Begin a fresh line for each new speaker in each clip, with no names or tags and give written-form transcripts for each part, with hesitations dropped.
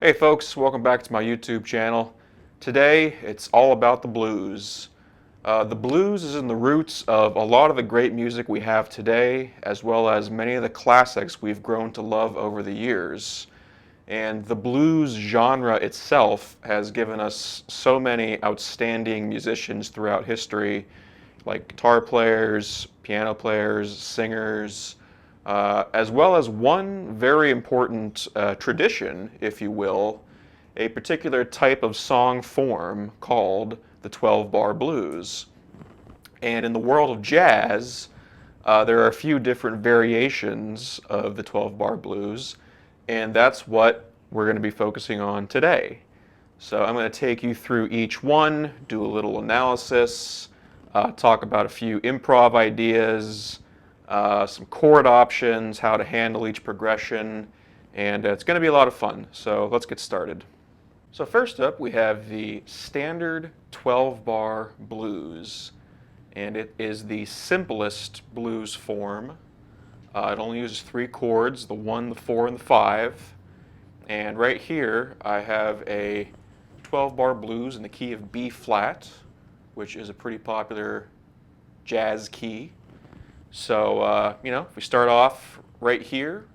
Hey folks, welcome back to my YouTube channel. Today it's all about the blues. The blues is in the roots of a lot of the great music we have today, as well as many of the classics we've grown to love over the years. And the blues genre itself has given us so many outstanding musicians throughout history, like guitar players, piano players, singers, as well as one very important tradition, if you will, a particular type of song form called the 12-bar blues. And in the world of jazz, there are a few different variations of the 12-bar blues, and that's what we're going to be focusing on today. So I'm going to take you through each one, do a little analysis, talk about a few improv ideas, some chord options, how to handle each progression, and it's going to be a lot of fun. So let's get started. So first up, we have the standard 12-bar blues, and it is the simplest blues form. It only uses 3 chords, the 1, the 4, and the 5. And right here, I have a 12-bar blues in the key of B flat, which is a pretty popular jazz key. So, if we start off right here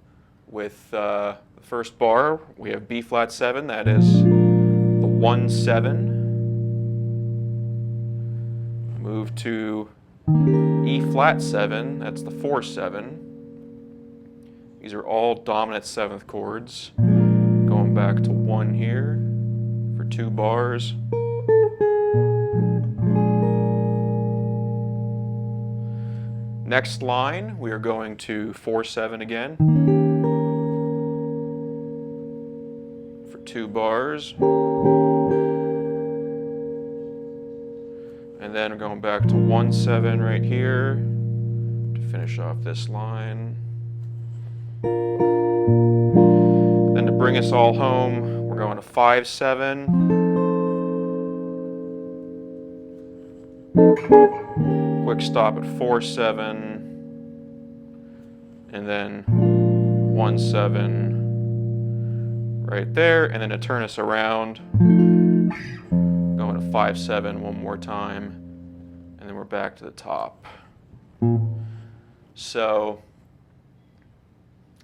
with the first bar, we have B flat 7, that is the 1-7. Move to E flat 7, that's the 4-7. These are all dominant 7th chords. Going back to 1 here for 2 bars. Next line, we are going to 4-7 again for 2 bars. And then we're going back to 1-7 right here to finish off this line. Then to bring us all home, we're going to 5-7. Quick stop at 4-7, and then 1-7 right there, and then to turn us around, going to 5-7 one more time, and then we're back to the top. So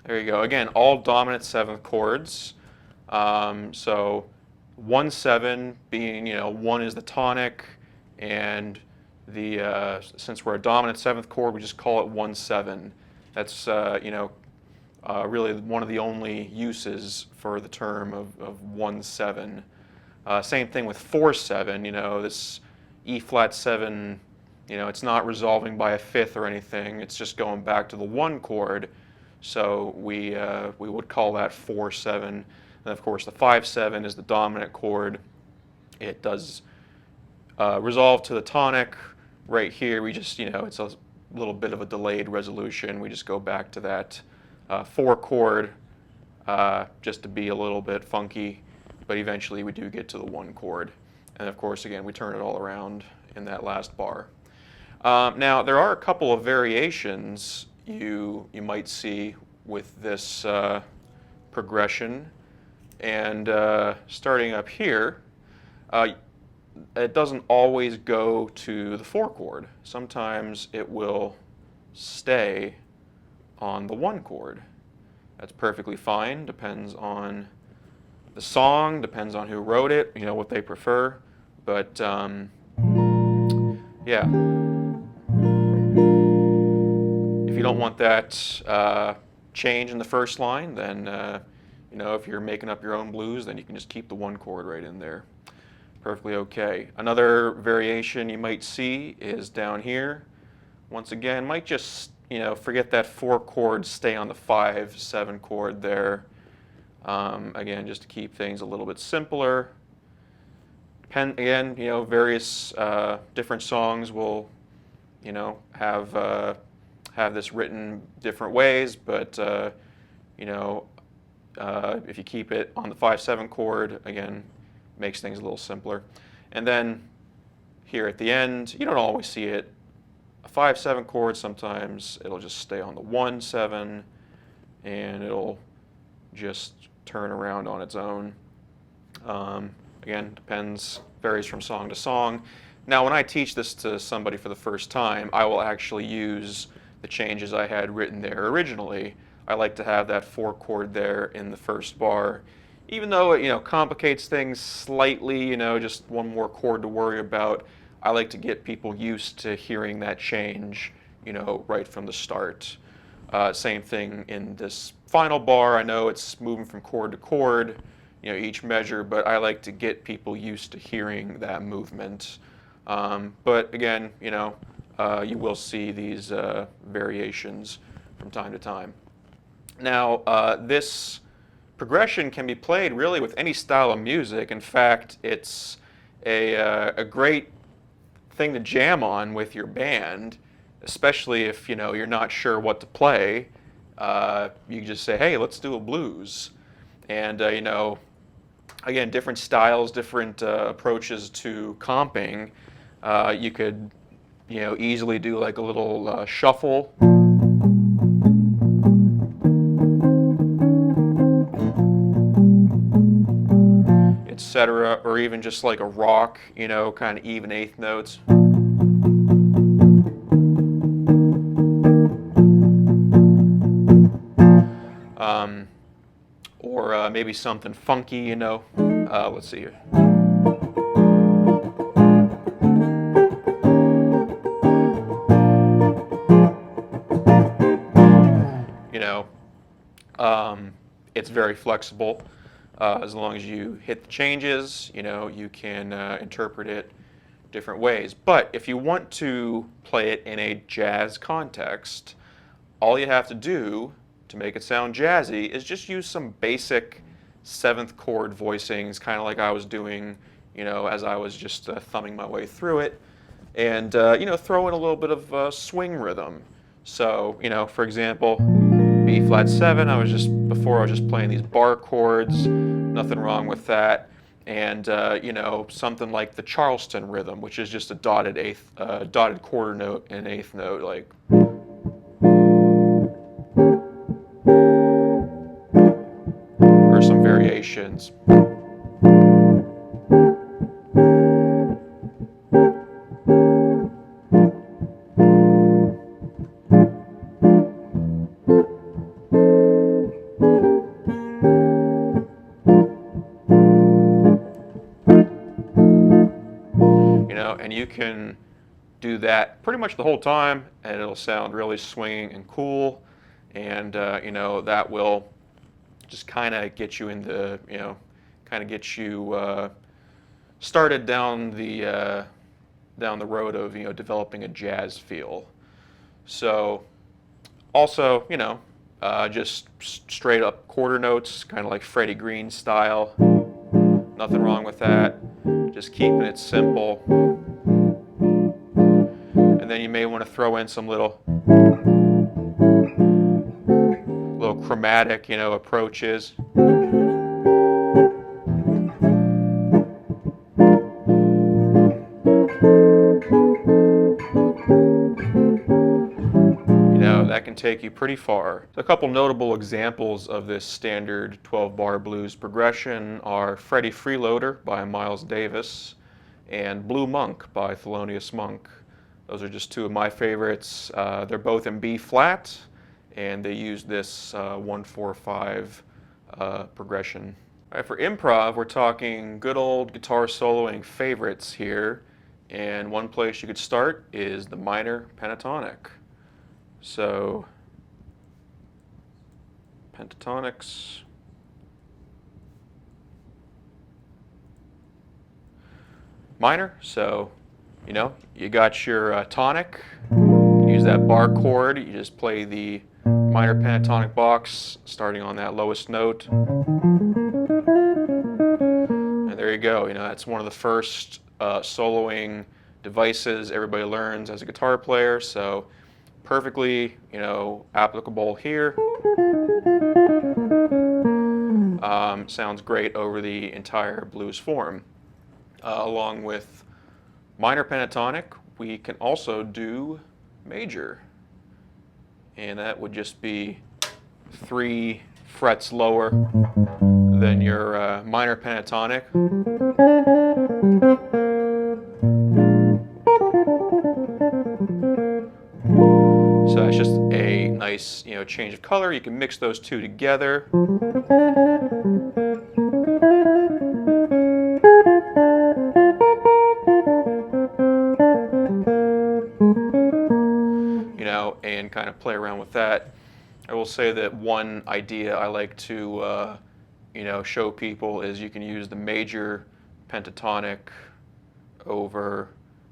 there you go. Again, all dominant 7th chords. So 1-7 being, 1 is the tonic, and since we're a dominant 7th chord, we just call it 1-7. That's really one of the only uses for the term of 1-7. Same thing with 4-7. This E flat 7. It's not resolving by a 5th or anything. It's just going back to the 1 chord. So we would call that 4-7. And of course, the 5-7 is the dominant chord. It does resolve to the tonic. Right here, we just, it's a little bit of a delayed resolution. We just go back to that 4 chord just to be a little bit funky, but eventually we do get to the 1 chord. And of course, again, we turn it all around in that last bar. Now, there are a couple of variations you might see with this progression. And starting up here, it doesn't always go to the 4 chord. Sometimes it will stay on the 1 chord. That's perfectly fine. Depends on the song, depends on who wrote it, what they prefer. But yeah. If you don't want that change in the first line, then if you're making up your own blues, then you can just keep the 1 chord right in there. Perfectly okay. Another variation you might see is down here. Once again, might just, forget that 4 chord, stay on the 5-7 chord there. Again, just to keep things a little bit simpler. Again, various different songs will, have this written different ways, but, if you keep it on the 5-7 chord, again, makes things a little simpler. And then here at the end, you don't always see it. A 5-7 chord, sometimes it'll just stay on the 1-7, and it'll just turn around on its own. Again, varies from song to song. Now, when I teach this to somebody for the first time, I will actually use the changes I had written there originally. I like to have that 4 chord there in the first bar, even though it complicates things slightly. Just one more chord to worry about. I like to get people used to hearing that change, right from the start. Same thing in this final bar. I know it's moving from chord to chord, each measure, but I like to get people used to hearing that movement. But again, you will see these variations from time to time. Now, this progression can be played really with any style of music. In fact, it's a great thing to jam on with your band, especially if you're not sure what to play. You can just say, "Hey, let's do a blues," and again, different styles, different approaches to comping. You could easily do like a little shuffle. Etc., or even just like a rock, kind of even eighth notes. Or maybe something funky, let's see here. It's very flexible. As long as you hit the changes, you can interpret it different ways. But if you want to play it in a jazz context, all you have to do to make it sound jazzy is just use some basic 7th chord voicings, kind of like I was doing, as I was just thumbing my way through it, and throw in a little bit of swing rhythm. So, for example, B flat 7. Before I was just playing these bar chords, nothing wrong with that, and something like the Charleston rhythm, which is just a dotted quarter note and eighth note, like. Or some variations. And you can do that pretty much the whole time, and it'll sound really swinging and cool, and that will just kind of get you into, started down the road of developing a jazz feel. So also just straight up quarter notes, kind of like Freddie Green style. Nothing wrong with that. Just keeping it simple. And then you may want to throw in some little chromatic, approaches. That can take you pretty far. A couple notable examples of this standard 12-bar blues progression are Freddie Freeloader by Miles Davis and Blue Monk by Thelonious Monk. Those are just two of my favorites. They're both in B flat, and they use this 1-4-5 progression. All right, for improv, we're talking good old guitar soloing favorites here, and one place you could start is the minor pentatonic. So, pentatonics. Minor, so, you got your tonic. You use that bar chord. You just play the minor pentatonic box, starting on that lowest note. And there you go. That's one of the first soloing devices everybody learns as a guitar player, so perfectly, applicable here. Sounds great over the entire blues form. Along with minor pentatonic, we can also do major. And that would just be 3 frets lower than your minor pentatonic. So that's just a nice, change of color. You can mix those two together. And kind of play around with that. I will say that one idea I like to, show people is you can use the major pentatonic over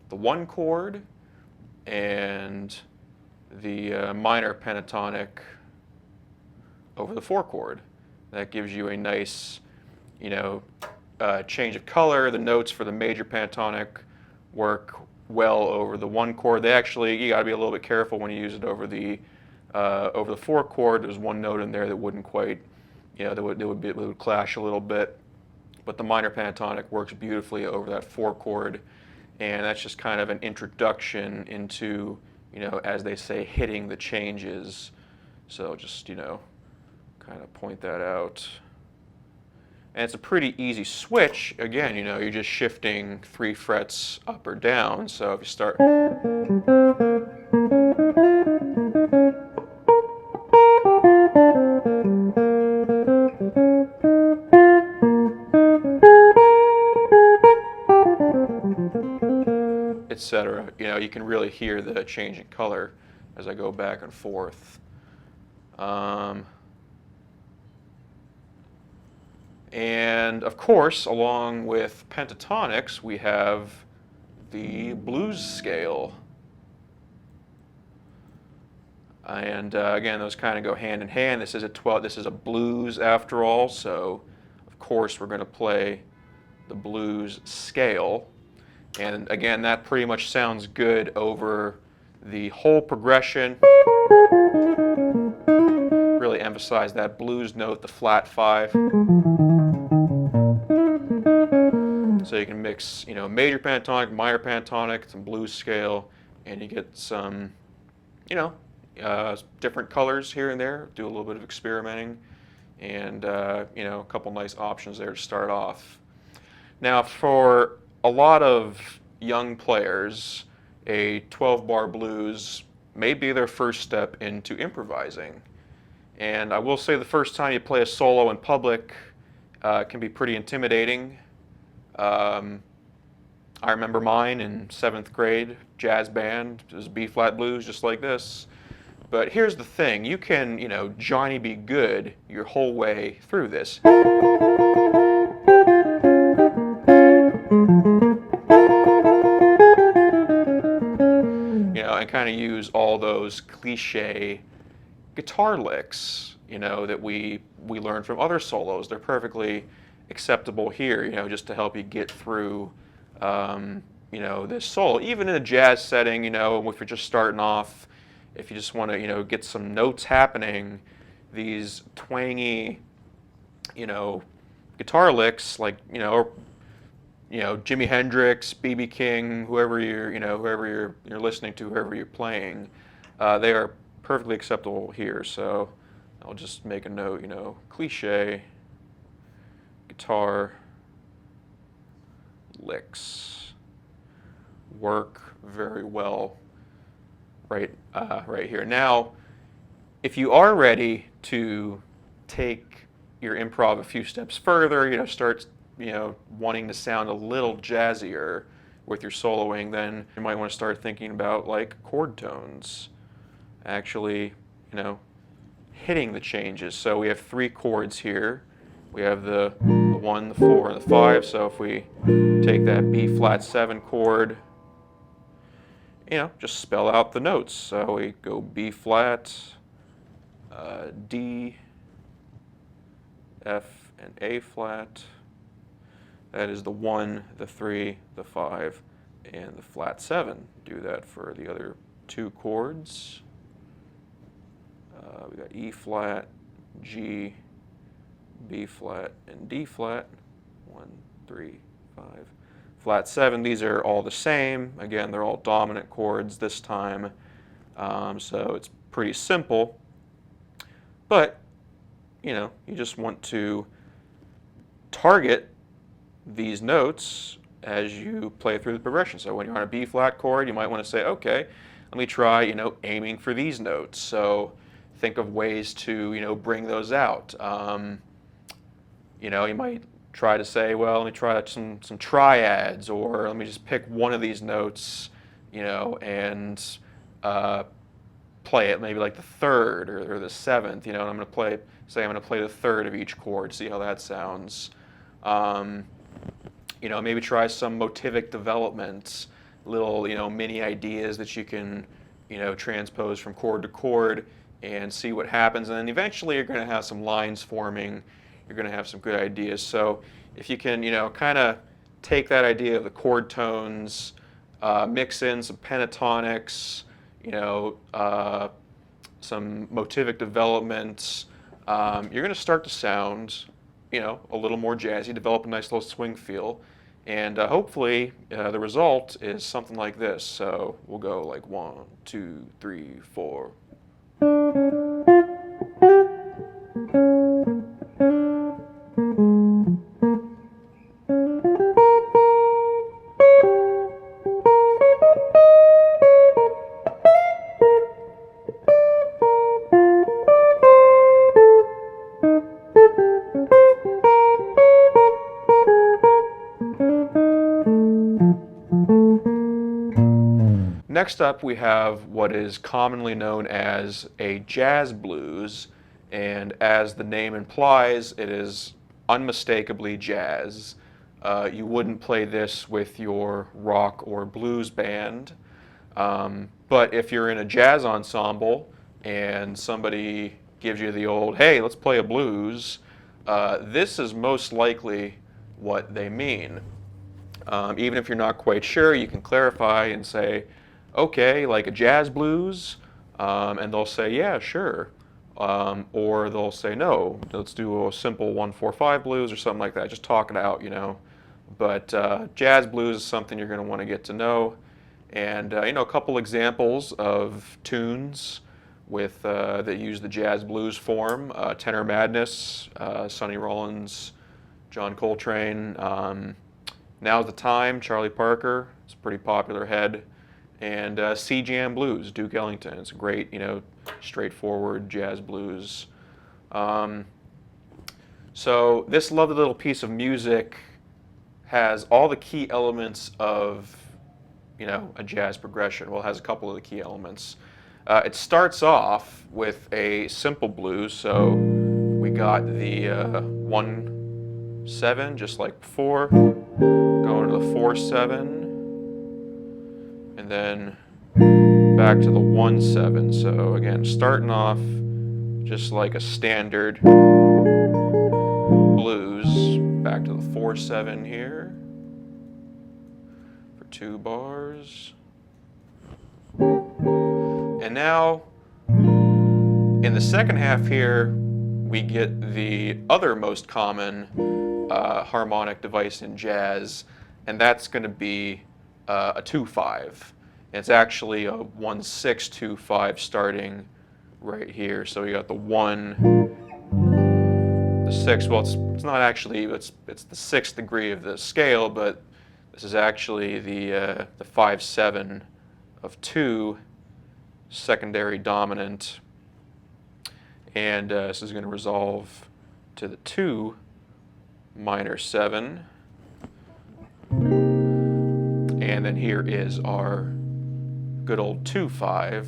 the 1 chord and the minor pentatonic over the 4 chord. That gives you a nice, change of color. The notes for the major pentatonic work well over the 1 chord. They actually, you got to be a little bit careful when you use it over the 4 chord. There's one note in there that wouldn't quite, it would clash a little bit. But the minor pentatonic works beautifully over that 4 chord, and that's just kind of an introduction into, as they say, hitting the changes. So just, kind of point that out. And it's a pretty easy switch. Again, you're just shifting 3 frets up or down. So if you start, etc., you can really hear the change in color as I go back and forth. And of course, along with pentatonics, we have the blues scale. And again, those kind of go hand in hand. This is a blues after all, so of course we're going to play the blues scale. And again, that pretty much sounds good over the whole progression. Really emphasize that blues note, the flat 5. So you can mix, major pentatonic, minor pentatonic, some blues scale, and you get some, different colors here and there. Do a little bit of experimenting, and a couple nice options there to start off. Now, for a lot of young players, a 12-bar blues may be their first step into improvising. And I will say the first time you play a solo in public can be pretty intimidating. I remember mine in 7th grade, jazz band. It was B-flat blues just like this. But here's the thing, you can, Johnny be good your whole way through this. And kind of use all those cliche guitar licks, that we learn from other solos. They're perfectly acceptable here, just to help you get through, this solo. Even in a jazz setting, if you're just starting off, if you just want to, get some notes happening, these twangy, guitar licks, like, Jimi Hendrix, B.B. King, whoever you're listening to, whoever you're playing, they are perfectly acceptable here. So I'll just make a note, cliche guitar licks work very well right here. Now, if you are ready to take your improv a few steps further, start wanting to sound a little jazzier with your soloing, then you might want to start thinking about like chord tones. Actually, hitting the changes. So we have 3 chords here. We have the 1, the 4, and the 5. So if we take that B flat 7 chord, just spell out the notes. So we go B flat, D, F, and A flat. That is the 1, the 3, the 5, and the flat 7. Do that for the other 2 chords. We got E flat, G, B flat, and D flat. 1, 3, 5. Flat 7, these are all the same. Again, they're all dominant chords this time. So it's pretty simple. But, you just want to target these notes as you play through the progression. So when you're on a B flat chord, you might want to say, okay, let me try, aiming for these notes. So think of ways to, bring those out. You might try to say, well, let me try some triads, or let me just pick one of these notes, and play it maybe like the third or the seventh, and I'm going to play the third of each chord, see how that sounds. Maybe try some motivic development, little, mini ideas that you can, transpose from chord to chord and see what happens. And then eventually you're going to have some lines forming. You're going to have some good ideas. So if you can, kind of take that idea of the chord tones, mix in some pentatonics, some motivic developments, you're going to start to sound, a little more jazzy, develop a nice little swing feel. And hopefully the result is something like this. So we'll go like 1, 2, 3, 4. Next up, we have what is commonly known as a jazz blues, and as the name implies, it is unmistakably jazz. You wouldn't play this with your rock or blues band, but if you're in a jazz ensemble and somebody gives you the old, hey, let's play a blues, this is most likely what they mean. Even if you're not quite sure, you can clarify and say, okay, like a jazz blues, and they'll say, yeah, sure. Or they'll say, no, let's do a simple 1-4-5 blues or something like that. Just talk it out, But jazz blues is something you're going to want to get to know. And, a couple examples of tunes with that use the jazz blues form. Tenor Madness, Sonny Rollins, John Coltrane. Now's the Time, Charlie Parker. It's a pretty popular head. And C Jam Blues, Duke Ellington. It's a great, straightforward jazz blues. So this lovely little piece of music has all the key elements of, a jazz progression. Well, it has a couple of the key elements. It starts off with a simple blues. So we got the 1-7, just like before, going to the 4-7. And then back to the 1-7. So again, starting off just like a standard blues. Back to the 4-7 here for 2 bars. And now in the second half here, we get the other most common harmonic device in jazz, and that's going to be a 2-5. It's actually a 1-6-2-5 starting right here. So you got the 1, the 6. Well, it's not actually. It's the 6th degree of the scale, but this is actually the 5-7 of 2, secondary dominant, and this is going to resolve to the 2 minor 7. And then here is our good old 2-5,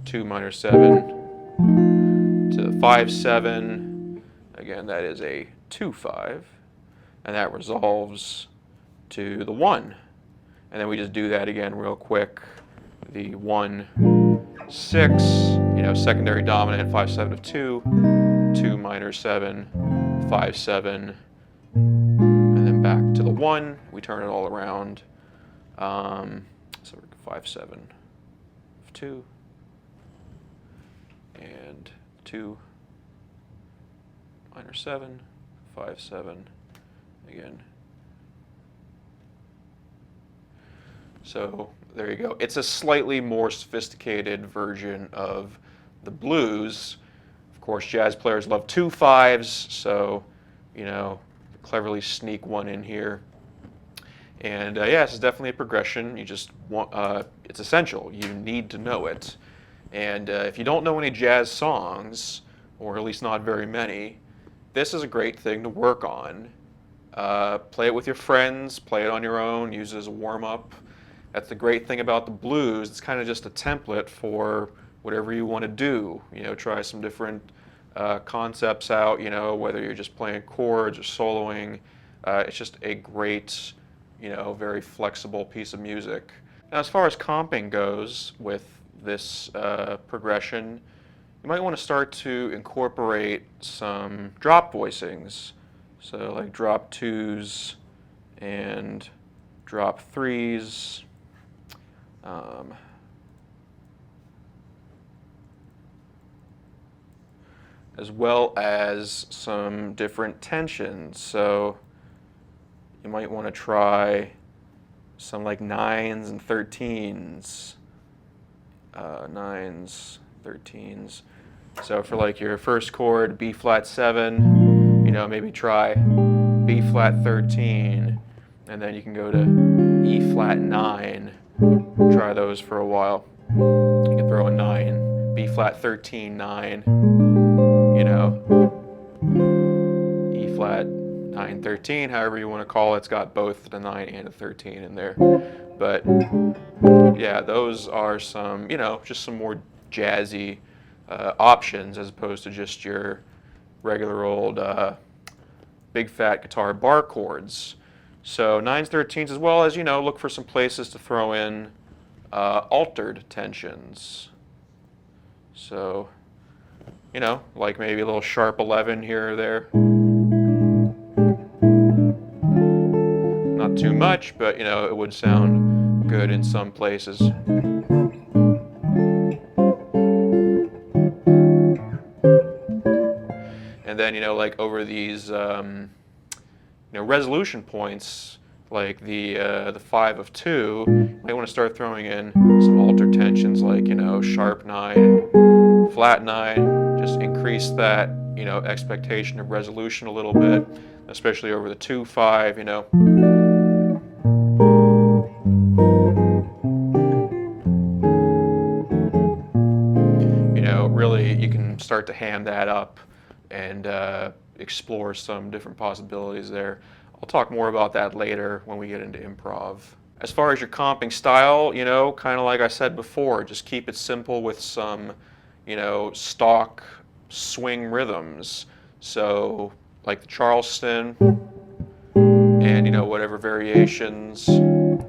2 minor 7 to the 5-7. Again, that is a 2-5, and that resolves to the 1. And then we just do that again real quick. The 1-6, secondary dominant, 5-7 of 2, 2 minor 7, 5-7, and then back to the 1. We turn it all around. So 5-7 of 2 and 2 minor 7, 5-7 again. So there you go. It's a slightly more sophisticated version of the blues. Of course, jazz players love 2-5s, so cleverly sneak one in here. And yeah, this is definitely a progression. You just want, it's essential. You need to know it. And if you don't know any jazz songs, or at least not very many, this is a great thing to work on. Play it with your friends, play it on your own, use it as a warm-up. That's the great thing about the blues. It's kind of just a template for whatever you want to do. You know, try some different concepts out, you know, whether you're just playing chords or soloing. It's just a great, you know, very flexible piece of music. Now, as far as comping goes with this progression, you might want to start to incorporate some drop voicings. So like drop 2s and drop 3s. As well as some different tensions. So you might want to try some like 9s and 13s. 9s, 13s. So for like your first chord, B flat 7, you know, maybe try B flat 13, and then you can go to E flat 9. Try those for a while. You can throw a 9, B flat 13, 9, you know, E flat 9, 13, however you want to call it. It's got both the 9 and a 13 in there. But yeah, those are some, you know, just some more jazzy options as opposed to just your regular old big fat guitar bar chords. So 9s, 13s, as well as, you know, look for some places to throw in altered tensions. So, you know, like maybe a little sharp 11 here or there. Not too much, but, you know, it would sound good in some places. And then, you know, like over these, you know, resolution points, like the 5 of 2, you might want to start throwing in some altered tensions, like, you know, sharp 9, flat 9. Just increase that, you know, expectation of resolution a little bit, especially over the 2, 5, you know. You know, really, you can start to ham that up and explore some different possibilities there. I'll talk more about that later when we get into improv. As far as your comping style, you know, kind of like I said before, just keep it simple with some, you know, stock swing rhythms. So like the Charleston and, you know, whatever variations. You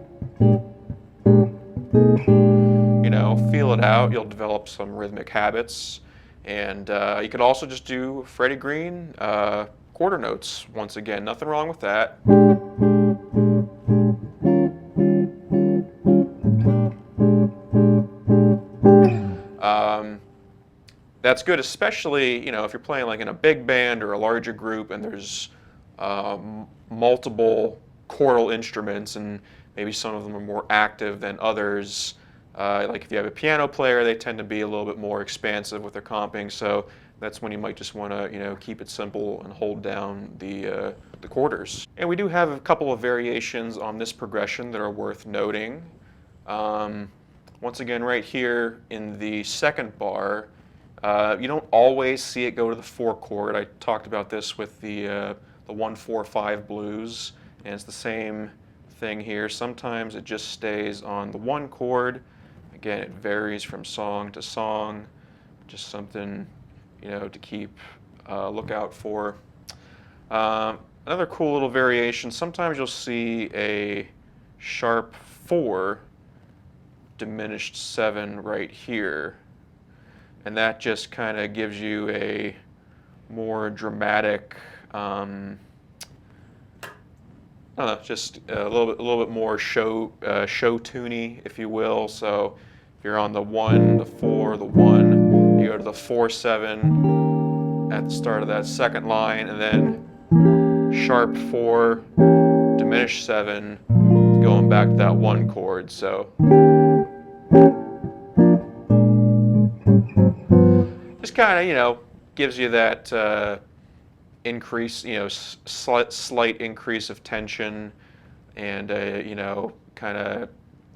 know, feel it out. You'll develop some rhythmic habits. And you could also just do Freddie Green quarter notes. Once again, nothing wrong with that. That's good, especially, you know, if you're playing like in a big band or a larger group and there's multiple choral instruments and maybe some of them are more active than others. Like if you have a piano player, they tend to be a little bit more expansive with their comping, so that's when you might just want to, you know, keep it simple and hold down the quarters. And we do have a couple of variations on this progression that are worth noting. Once again, right here in the second bar, you don't always see it go to the 4 chord. I talked about this with the 1-4-5 blues, and it's the same thing here. Sometimes it just stays on the 1 chord. Again, it varies from song to song. Just something, you know, to keep look out for. Another cool little variation. Sometimes you'll see a sharp 4 diminished 7 right here, and that just kind of gives you a more dramatic, I don't know, just a little bit more show tuney, if you will. So if you're on the 1, the 4, the 1, you go to the 4-7 at the start of that second line, and then sharp 4, diminished 7, going back to that 1 chord. So just kind of, you know, gives you that increase, slight increase of tension, and kind of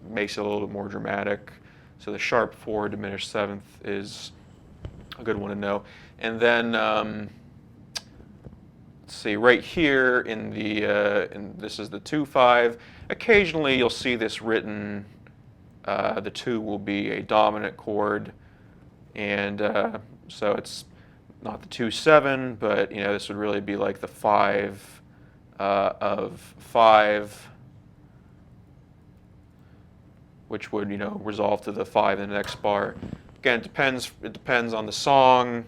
makes it a little bit more dramatic. So the sharp 4 diminished 7th is a good one to know. And then let's see, right here in the this is the 2/5. Occasionally you'll see this written. The 2 will be a dominant chord, and so it's not the 2/7, but this would really be like the 5 of 5, which would resolve to the 5 in the next bar. Again, it depends on the song,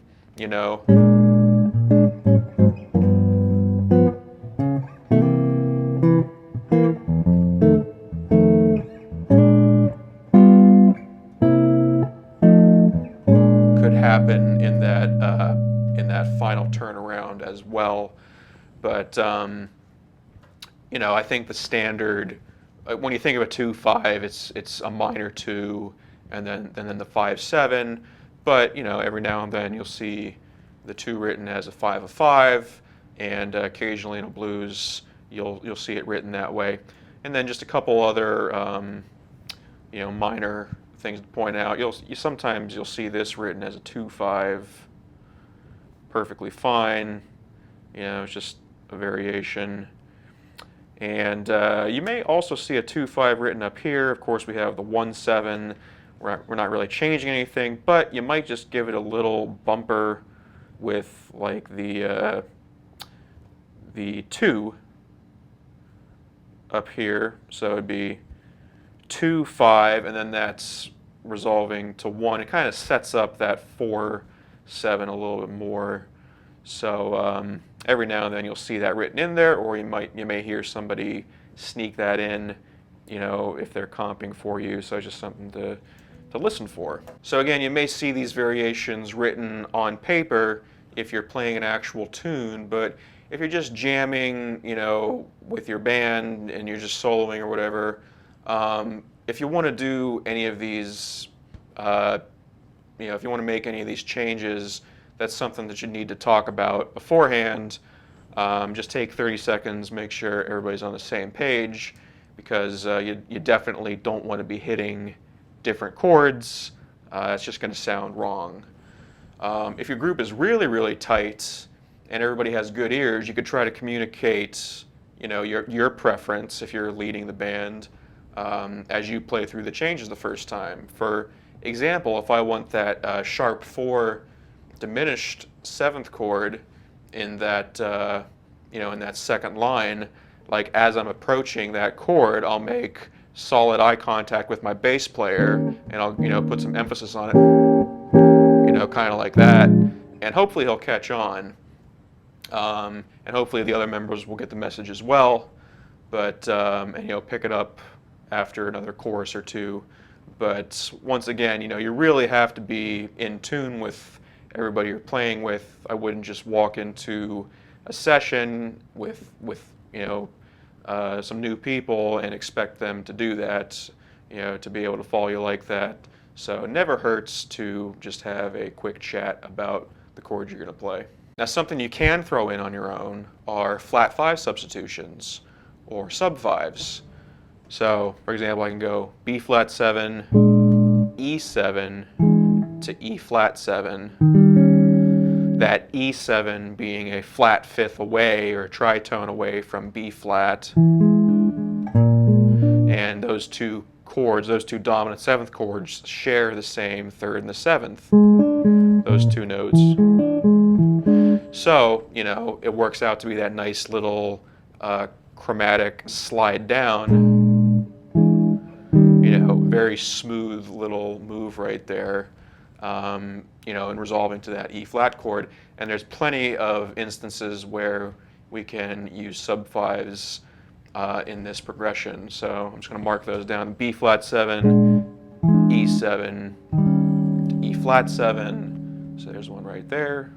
Could happen in that final turnaround as well. But I think the standard, when you think of a 2/5, it's a minor 2, and then the 5/7. But every now and then you'll see the 2 written as a 5 of 5, and occasionally in a blues you'll see it written that way. And then just a couple other minor things to point out. Sometimes you'll see this written as a 2/5, perfectly fine. It's just a variation. And you may also see a 2/5 written up here. Of course, we have the 1/7. We're not really changing anything, but you might just give it a little bumper with like the 2 up here. So it'd be 2/5, and then that's resolving to 1. It kind of sets up that 4/7 a little bit more. So every now and then you'll see that written in there, or you may hear somebody sneak that in, if they're comping for you. So it's just something to listen for. So again, you may see these variations written on paper if you're playing an actual tune, but if you're just jamming, with your band and you're just soloing or whatever, if you want to do any of these, if you want to make any of these changes, that's something that you need to talk about beforehand. Just take 30 seconds, make sure everybody's on the same page, because you definitely don't want to be hitting different chords. It's just going to sound wrong. If your group is really, really tight and everybody has good ears, you could try to communicate, your preference if you're leading the band as you play through the changes the first time. For example, if I want that sharp 4 diminished 7th chord in that in that second line, like as I'm approaching that chord, I'll make solid eye contact with my bass player, and I'll put some emphasis on it, kind of like that, and hopefully he'll catch on, and hopefully the other members will get the message as well. But and pick it up after another chorus or two. But once again, you really have to be in tune with everybody you're playing with. I wouldn't just walk into a session with some new people and expect them to do that, to be able to follow you like that. So it never hurts to just have a quick chat about the chords you're going to play. Now, something you can throw in on your own are flat 5 substitutions or sub 5s. So, for example, I can go B flat 7, E7 to E flat 7. That E7 being a flat 5th away or tritone away from B flat. And those two chords, those two dominant 7th chords, share the same 3rd and the 7th, those two notes. So, it works out to be that nice little chromatic slide down, very smooth little move right there, and resolving to that E flat chord. And there's plenty of instances where we can use sub 5s in this progression. So I'm just going to mark those down. B flat 7, E7, E flat 7. So there's one right there.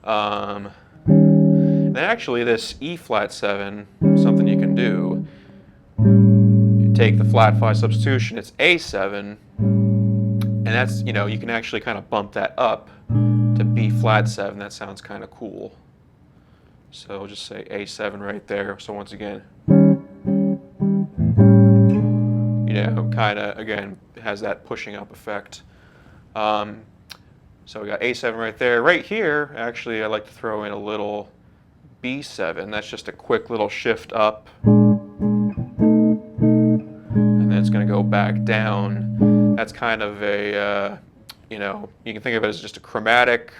And actually this E flat 7, something you can do, you take the flat 5 substitution, it's A7, and that's, you can actually kind of bump that up to to B flat 7. That sounds kind of cool. So we'll just say A7 right there. So once again, you know, kind of, again, has that pushing up effect. So we got A7 right there. Right here, actually, I like to throw in a little B7. That's just a quick little shift up. And then it's going to go back down. That's kind of a, you know, you can think of it as just a chromatic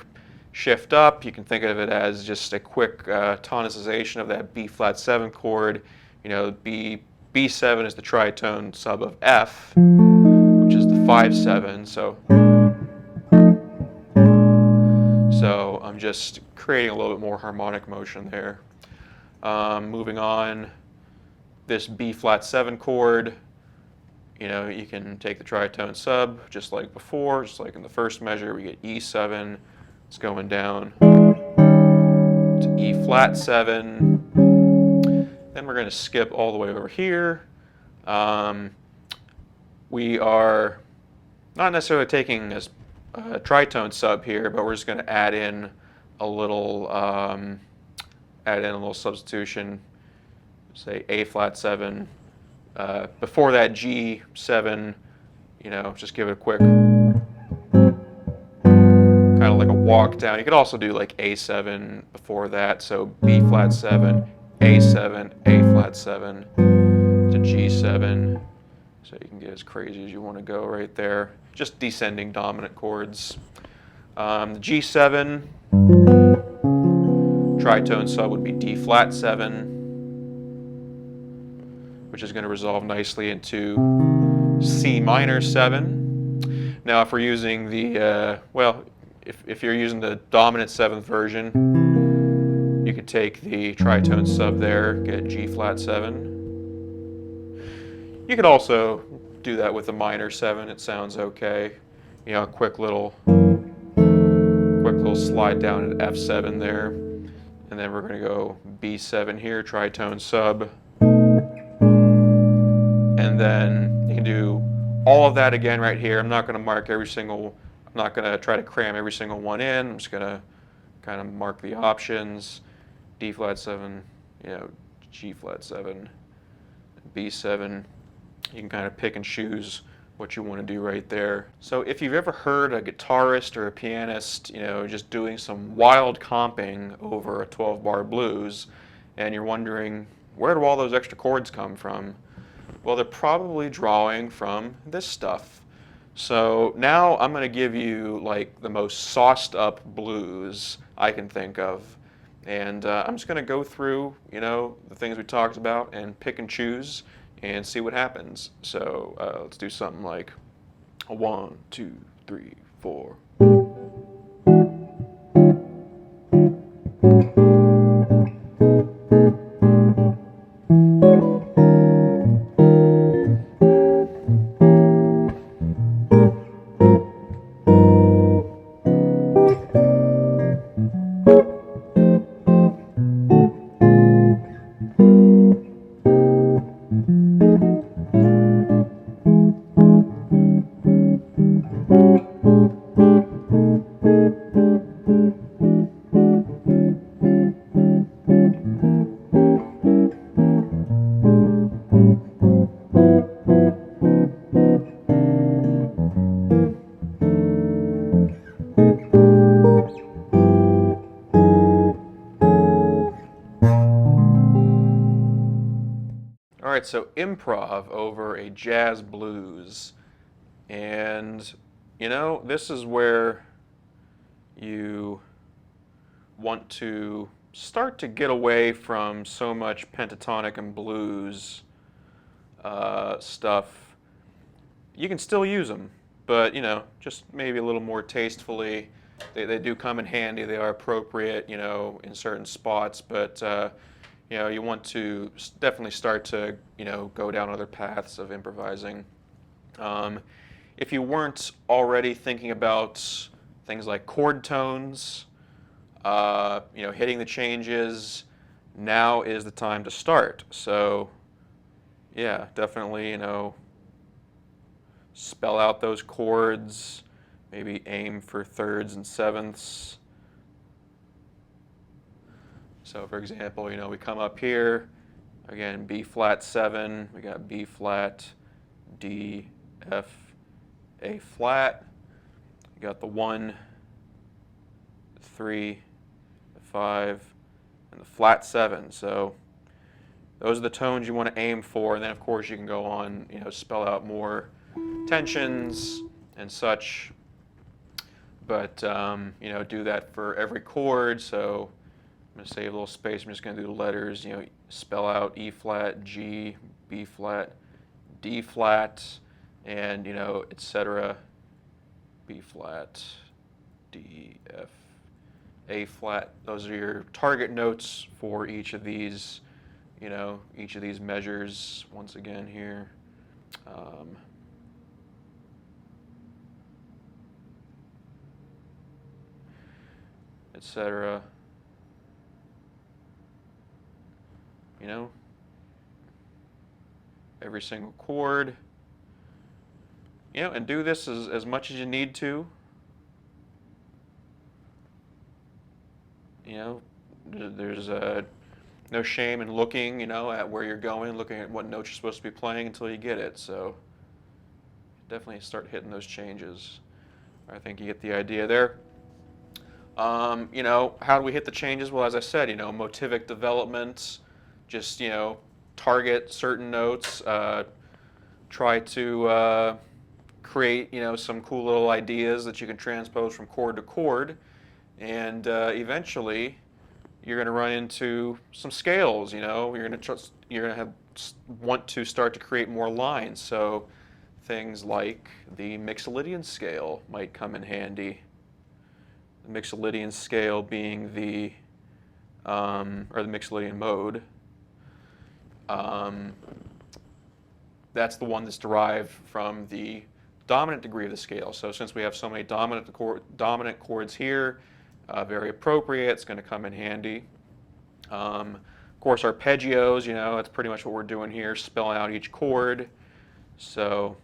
shift up. You can think of it as just a quick tonicization of that B flat 7 chord. You know, B7 is the tritone sub of F, which is the 5/7. So I'm just creating a little bit more harmonic motion there. Moving on, this B flat 7 chord, you know, you can take the tritone sub just like before, just like in the first measure, we get E7. It's going down to E flat 7. Then we're going to skip all the way over here. We are not necessarily taking a tritone sub here, but we're just going to add in a little substitution. Say A flat 7. Before that G7, you know, just give it a quick kind of like a walk down. You could also do like A7 before that, so B flat 7, A7, A flat 7 to G7. So you can get as crazy as you want to go right there. Just descending dominant chords. The G7 tritone sub would be D flat 7, which is going to resolve nicely into C minor 7. Now if we're using the, well, if you're using the dominant 7th version, you could take the tritone sub there, get G flat 7. You could also do that with a minor 7. It sounds okay. You know, a quick little slide down at F7 there. And then we're going to go B7 here, tritone sub. And then you can do all of that again right here. I'm not going to mark I'm not going to try to cram every single one in. I'm just going to kind of mark the options. D flat 7, you know, G flat 7, B7. You can kind of pick and choose what you want to do right there. So if you've ever heard a guitarist or a pianist, you know, just doing some wild comping over a 12-bar blues, and you're wondering, where do all those extra chords come from? Well, they're probably drawing from this stuff. So now I'm going to give you like the most sauced up blues I can think of. And I'm just going to go through, you know, the things we talked about and pick and choose and see what happens. So let's do something like a 1, 2, 3, 4. All right, so improv over a jazz blues. And, you know, this is where you want to start to get away from so much pentatonic and blues stuff. You can still use them, but, you know, just maybe a little more tastefully. They do come in handy. They are appropriate, you know, in certain spots, but you know, you want to definitely start to, you know, go down other paths of improvising. If you weren't already thinking about things like chord tones, you know, hitting the changes, now is the time to start. So, yeah, definitely, you know, spell out those chords, maybe aim for thirds and sevenths. So for example, we come up here, again, B flat 7, we got B flat, D, F, A flat. You got the 1, 3, 5, and the flat 7. So those are the tones you want to aim for, and then of course you can go on, spell out more tensions and such. But do that for every chord. So I'm going to save a little space. I'm just going to do the letters. Spell out E flat, G, B flat, D flat, and etc. B flat, D, F, A flat. Those are your target notes for each of these. Each of these measures. Once again here. Etc. Every single chord. And do this as much as you need to. There's no shame in looking, at where you're going, looking at what notes you're supposed to be playing until you get it. So definitely start hitting those changes. I think you get the idea there. How do we hit the changes? Well, as I said, motivic development, just, target certain notes, try to create, some cool little ideas that you can transpose from chord to chord, and eventually you're going to run into some scales, you're going to want to start to create more lines, so things like the Mixolydian scale might come in handy. The Mixolydian scale being the Mixolydian mode. That's the one that's derived from the dominant degree of the scale. So since we have so many dominant chords here, very appropriate, it's going to come in handy. Of course, arpeggios, that's pretty much what we're doing here, spelling out each chord. So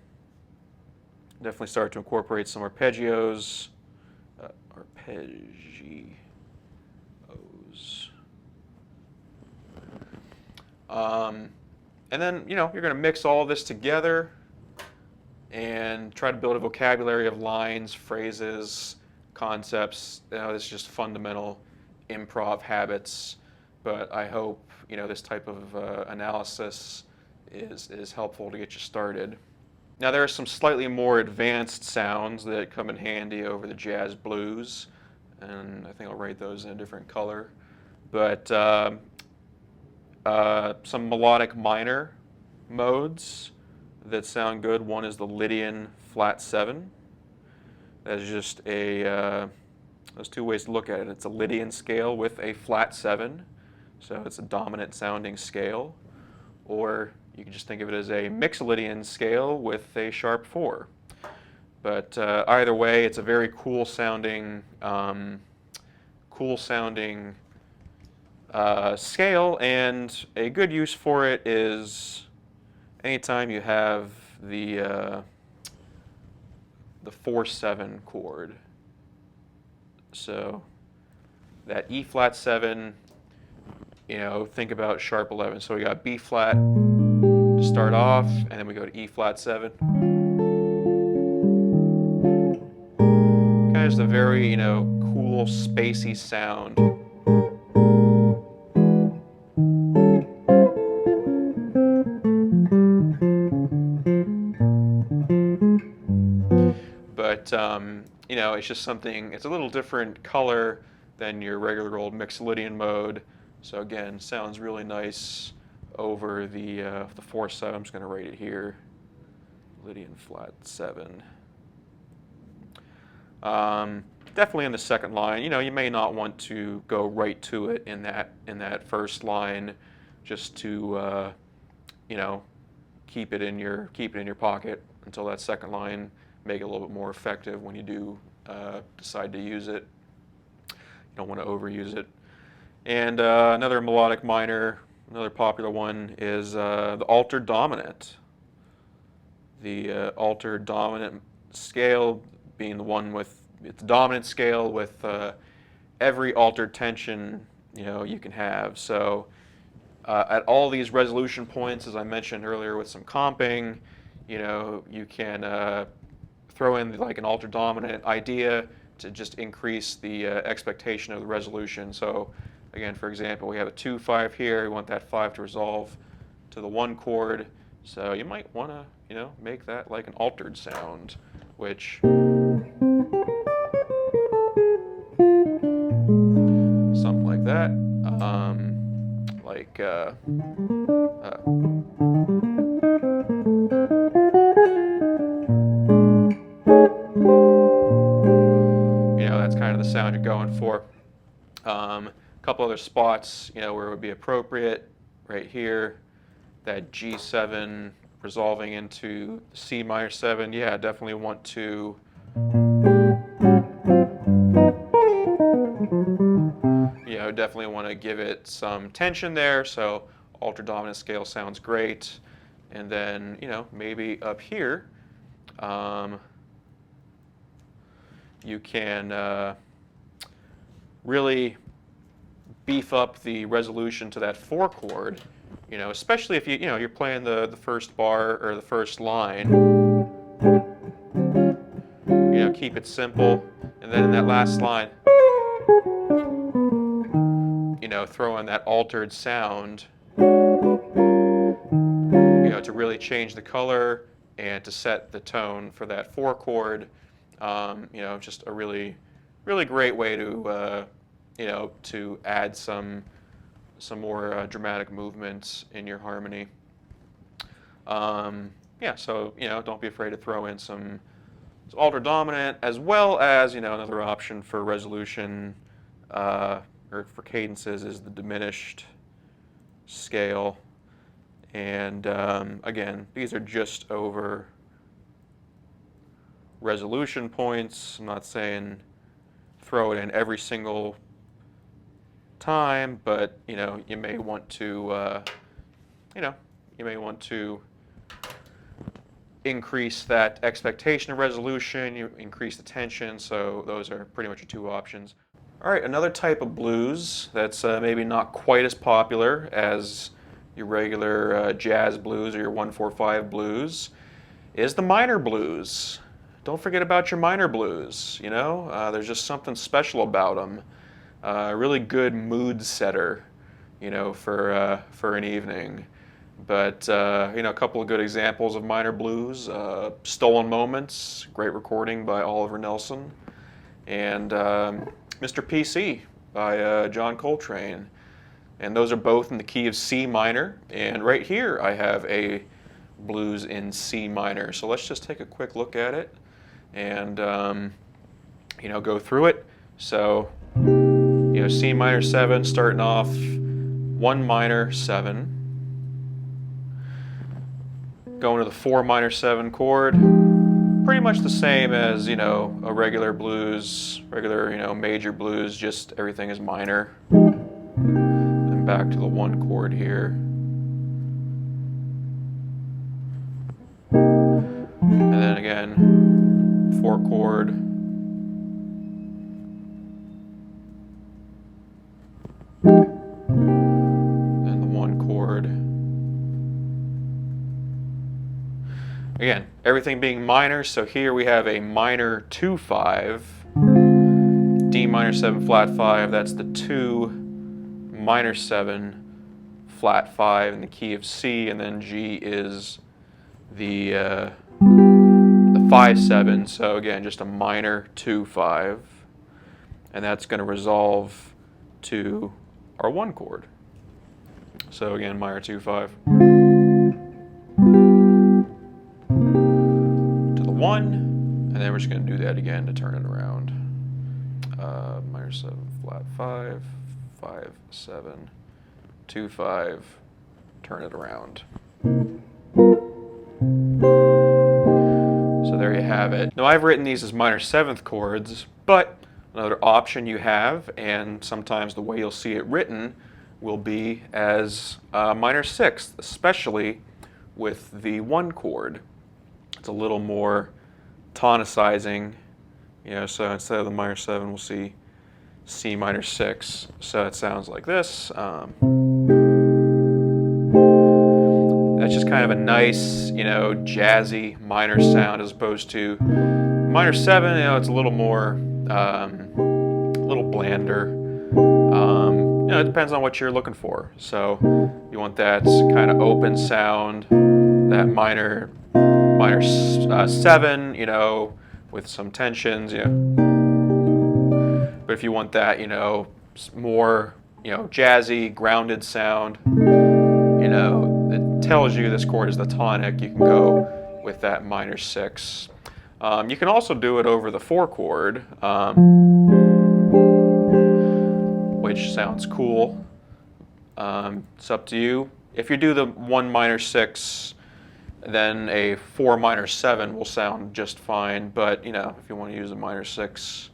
definitely start to incorporate some arpeggios. Arpeggios. And then, you're going to mix all of this together and try to build a vocabulary of lines, phrases, concepts. This is just fundamental improv habits. But I hope, this type of analysis is helpful to get you started. Now, there are some slightly more advanced sounds that come in handy over the jazz blues, and I think I'll write those in a different color. But some melodic minor modes that sound good. One is the Lydian flat 7. That is just there's two ways to look at it. It's a Lydian scale with a flat 7, so it's a dominant sounding scale. Or you can just think of it as a Mixolydian scale with a sharp 4. But either way, it's a very cool sounding scale, and a good use for it is anytime you have the 4/7 chord. So that E flat 7, think about sharp 11. So we got B flat to start off, and then we go to E flat 7. Kind of just a very, cool, spacey sound. But, it's just something, it's a little different color than your regular old Mixolydian mode. So again, sounds really nice over the 4/7. I'm just going to rate it here. Lydian flat 7. Definitely in the second line, you may not want to go right to it in that first line, just to keep it in your pocket until that second line. Make it a little bit more effective when you do decide to use it. You don't want to overuse it. And another melodic minor, another popular one is the altered dominant. The altered dominant scale being the one with its dominant scale with every altered tension you can have. So at all these resolution points, as I mentioned earlier, with some comping, you can throw in like an altered dominant idea to just increase the expectation of the resolution. So again, for example, we have a 2/5 here. We want that 5 to resolve to the 1 chord. So you might want to, make that like an altered sound, which something like that. That's kind of the sound you're going for. A couple other spots, where it would be appropriate, right here, that G7 resolving into C minor 7. Yeah, definitely want to definitely want to give it some tension there. So altered dominant scale sounds great. And then, maybe up here, you can really beef up the resolution to that 4 chord, especially if you're playing the first bar or the first line. Keep it simple, and then in that last line, throw in that altered sound, to really change the color and to set the tone for that 4 chord. Just a really, really great way to to add some more dramatic movements in your harmony. So don't be afraid to throw in some altered dominant, as well as another option for resolution or for cadences is the diminished scale. And again, these are just over resolution points. I'm not saying throw it in every single time, but you may want to increase that expectation of resolution, you increase the tension. So those are pretty much your 2 options. All right, another type of blues that's maybe not quite as popular as your regular jazz blues or your 1/4/5 blues is the minor blues. Don't forget about your minor blues. There's just something special about them. A really good mood setter, for an evening. But a couple of good examples of minor blues: "Stolen Moments," great recording by Oliver Nelson, and "Mr. PC" by John Coltrane. And those are both in the key of C minor. And right here I have a blues in C minor. So let's just take a quick look at it and go through it. So C minor 7 starting off 1 minor 7, going to the 4 minor 7 chord, pretty much the same as a regular blues, major blues, just everything is minor. Then back to the 1 chord here, and then again 4 chord, then the 1 chord. Again, everything being minor, so here we have a minor 2/5, D minor 7 flat 5, that's the 2 minor 7 flat 5 in the key of C, and then G is the 5/7, so again, just a minor 2/5, and that's going to resolve to our 1 chord. So again, minor 2/5. To the 1, and then we're just going to do that again to turn it around. Minor 7 flat 5, 5/7, 2/5, turn it around. So there you have it. Now I've written these as minor 7th chords, but another option you have, and sometimes the way you'll see it written, will be as minor 6th, especially with the 1 chord. It's a little more tonicizing You know, so instead of the minor 7, we'll see C minor 6. So it sounds like this. That's just kind of a nice, you know, jazzy minor sound as opposed to minor 7. You know, it's a little more, a little blander. You know, it depends on what you're looking for. So you want that kind of open sound, that minor 7, you know, with some tensions, you know. But if you want that, you know, more, you know, jazzy, grounded sound, you know, it tells you this chord is the tonic, you can go with that minor 6. You can also do it over the 4 chord, which sounds cool. It's up to you. If you do the 1 minor 6, then a 4 minor 7 will sound just fine. But you know, if you want to use a minor 6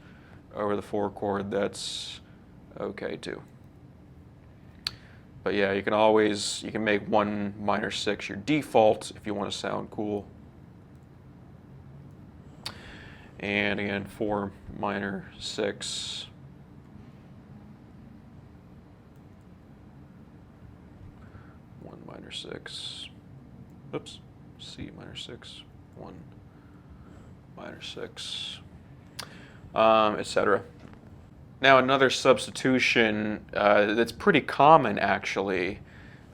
over the 4 chord, that's okay too. But yeah, you can make 1 minor 6 your default if you want to sound cool. And again, 4 minor 6. Minor 6, oops, C minor 6, 1 minor 6, etc. Now another substitution that's pretty common actually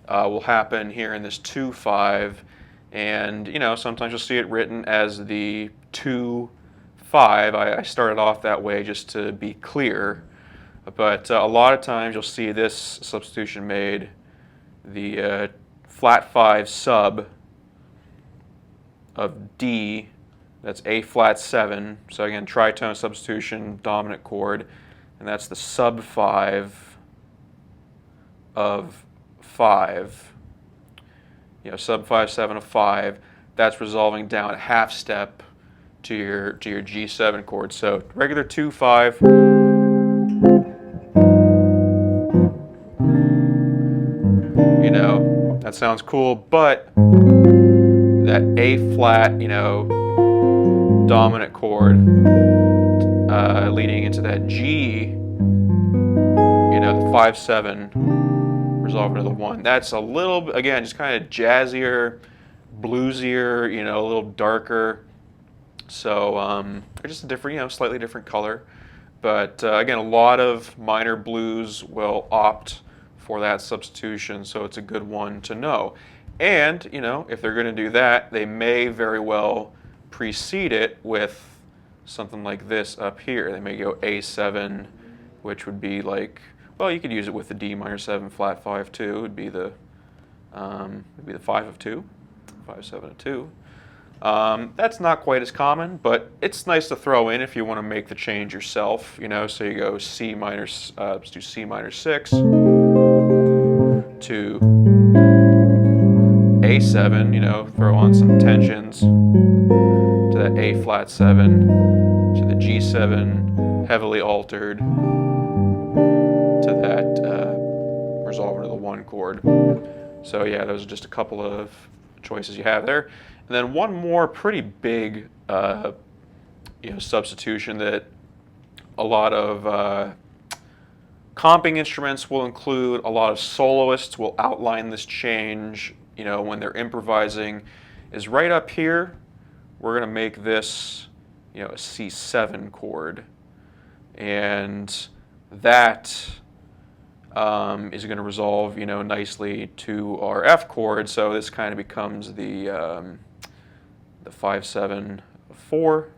will happen here in this 2-5, and you know, sometimes you'll see it written as the 2-5. I started off that way just to be clear, but a lot of times you'll see this substitution made, the flat 5 sub of D, that's A flat 7. So again, tritone substitution, dominant chord, and that's the sub 5 of 5. You know, sub 5/7 of 5. That's resolving down a half step to your G7 chord. So regular 2-5. You know, that sounds cool, but that A flat, you know, dominant chord leading into that G, you know, the 5/7 resolving to the 1. That's a little, again, just kind of jazzier, bluesier, you know, a little darker. So just a different, you know, slightly different color. But again, a lot of minor blues will opt for that substitution, so it's a good one to know. And you know, if they're going to do that, they may very well precede it with something like this up here. They may go A7, which would be like, well, you could use it with the D minor 7 flat 5 2. It would be the 5 of 2, 5/7 of 2. That's not quite as common, but it's nice to throw in if you want to make the change yourself. You know, so you go C minor, let's do C minor 6 to A7, you know, throw on some tensions to that A flat 7, to the G7 heavily altered, to that resolver to the 1 chord. So yeah, those are just a couple of choices you have there. And then one more pretty big you know, substitution that a lot of comping instruments will include, a lot of soloists will outline this change, you know, when they're improvising, is right up here. We're going to make this, you know, a C7 chord, and that is going to resolve, you know, nicely to our F chord. So this kind of becomes the 5/7 of 4.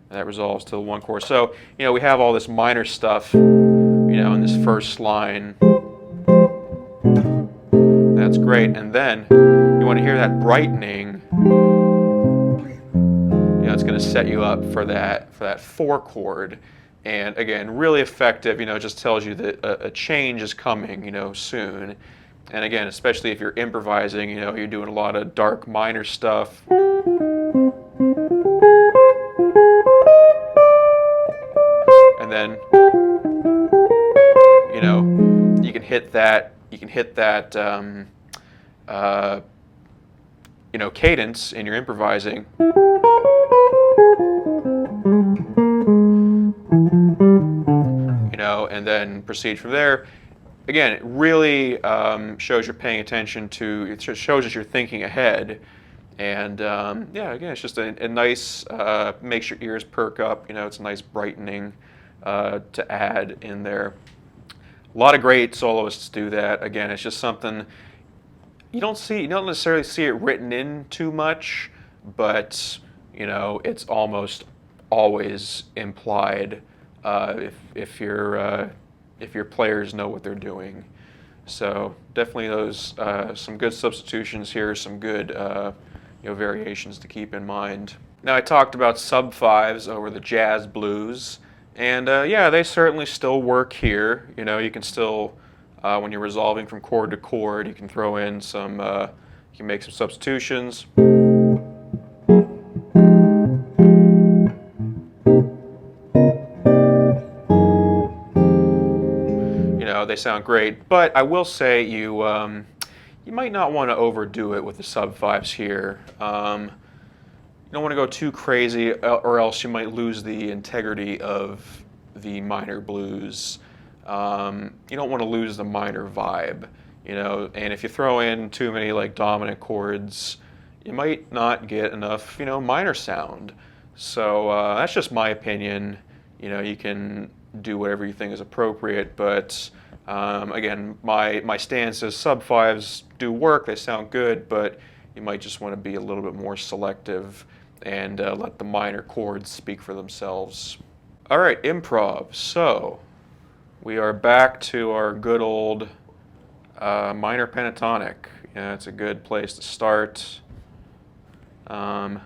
And that resolves to the 1 chord. So, you know, we have all this minor stuff, you know, in this first line. That's great. And then you want to hear that brightening. You know, it's going to set you up for that 4 chord. And again, really effective. You know, it just tells you that a change is coming, you know, soon. And again, especially if you're improvising, you know, you're doing a lot of dark minor stuff. And then, you know, you can hit that, you know, cadence in your improvising. then proceed from there. Again, it really shows you're paying attention to, it shows that you're thinking ahead. And yeah, again, it's just a nice, makes your ears perk up, you know, it's a nice brightening to add in there. A lot of great soloists do that. Again, it's just something you don't necessarily see it written in too much, but you know, it's almost always implied if your players know what they're doing. So definitely those some good substitutions here, some good you know, variations to keep in mind. Now I talked about sub-5s over the jazz blues, and yeah, they certainly still work here. You know, you can still when you're resolving from chord to chord, you can throw in some, you can make some substitutions. They sound great, but I will say you you might not want to overdo it with the sub-5s here. You don't want to go too crazy, or else you might lose the integrity of the minor blues. You don't want to lose the minor vibe, you know. And if you throw in too many like dominant chords, you might not get enough, you know, minor sound. So that's just my opinion. You know, you can do whatever you think is appropriate, but again, my stance is sub-5s do work, they sound good, but you might just want to be a little bit more selective and let the minor chords speak for themselves. All right, improv. So we are back to our good old minor pentatonic. Yeah, it's a good place to start. And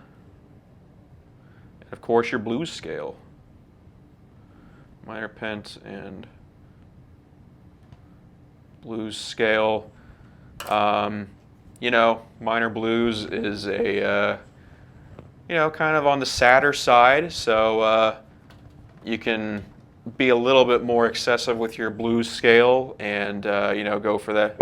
of course, your blues scale. Minor pent and blues scale. You know, minor blues is a, you know, kind of on the sadder side, so you can be a little bit more excessive with your blues scale and, you know, go for that.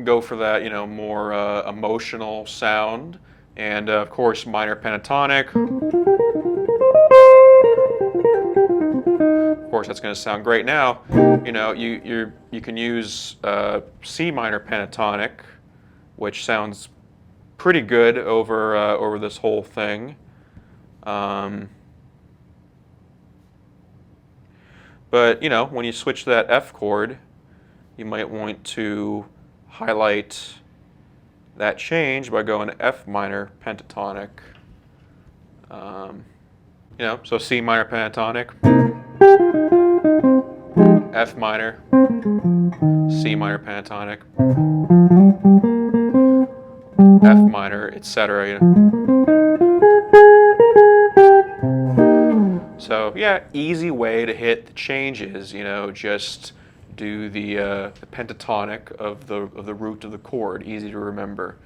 Go for that, you know, more emotional sound. And of course, minor pentatonic. Of course, that's going to sound great now. You know, you can use C minor pentatonic, which sounds pretty good over over this whole thing. But you know, when you switch to that F chord, you might want to highlight that change by going to F minor pentatonic. You know, so C minor pentatonic, F minor, C minor pentatonic, F minor, etc. You know? So yeah, easy way to hit the changes. You know, just do the pentatonic of the root of the chord. Easy to remember.